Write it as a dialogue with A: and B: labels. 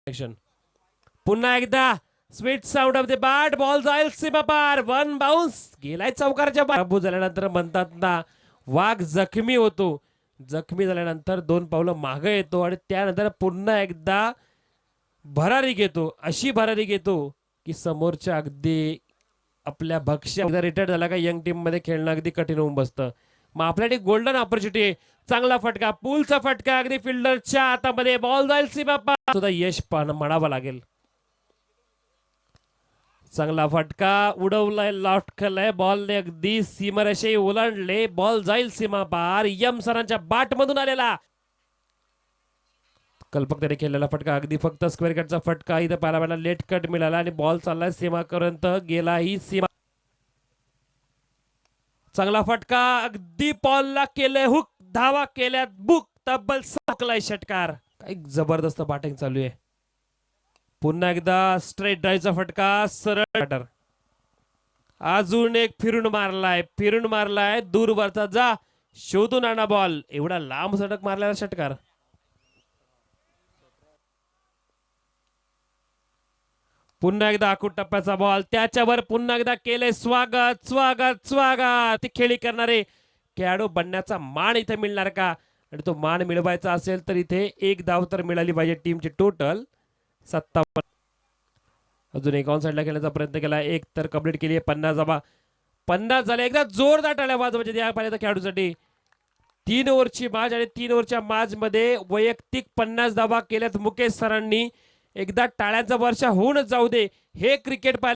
A: पुन्हा एकदा sweet sound of the bat, ball जाईल सीमा पार, वन बाउन्स गेलाय चौकाराच्या बाजू झाल्यानंतर म्हणतात ना वाघ जखमी होतो, जखमी झाल्यानंतर 2 पावलं मागे येतो आणि त्यानंतर पुन्हा एकदा भरारी घेतो, अशी भरारी घेतो की समोरच्या अगदी आपल्या भक्ष्य रिटायर झाला का यंग टीम मध्ये खेळणं अगदी कठीण होऊन बसतं. मग आपल्यासाठी गोल्डन ऑपॉर्च्युनिटी, चांगला फटका, पूलचा फटका अगदी फिल्डरच्या हातामध्ये, बॉल जाईल सीमा पार, सुद्धा यश म्हणावं लागेल. चांगला फटका उडवलाय, लॉफ्ट केलाय, बॉलने अगदी सीमारेषे ओलांडले, बॉल जाईल सीमा पार. यम सरांच्या बाट मधून आलेला कल्पक त्याने केलेला फटका, अगदी फक्त स्क्वेअर कटचा फटका, इथं पाहायला लेट कट मिळाला आणि बॉल चाललाय सीमापर्यंत, गेला ही सीमा. चांगला फटका, अगदी बॉलला केलंय हुक, धावा केल्यात बुक, तब्बल 6 षटकार. काही जबरदस्त बॅटिंग चालू आहे. पुन्हा एकदा स्ट्रेट ड्राईव्हचा फटका, सरळ बॅटर, अजून एक फिरून मारलाय दूरवरचा, जा शोधून आणा बॉल, एवढा लांब षटक मारलेला षटकार. पुन्हा एकदा आखूड टप्प्याचा बॉल, त्याच्यावर पुन्हा एकदा केले स्वागत स्वागत स्वागत. ती खेळी करणारे खेळाडू बनण्याचा मान इथे मिळणार का? आणि तो मान मिळवायचा असेल तर इथे 1 धाव तर मिळाली पाहिजे. टीमची टोटल 57. अजून एक ऑन साइडला खेळण्याचा प्रयत्न केला, एक तर कंप्लीट केली. 50 धावा, 50 झाले. एकदा जोरदार टाळ्या वाजवायच्या त्या पाहिजे खेळाडूसाठी. 3 ओव्हरची मॅच आणि 3 ओव्हरच्या मॅच मध्ये वैयक्तिक 50 धावा केल्यात मुकेश सरांनी. एकदा टाळ्यांचा वर्षा होऊनच जाऊ दे, हे क्रिकेट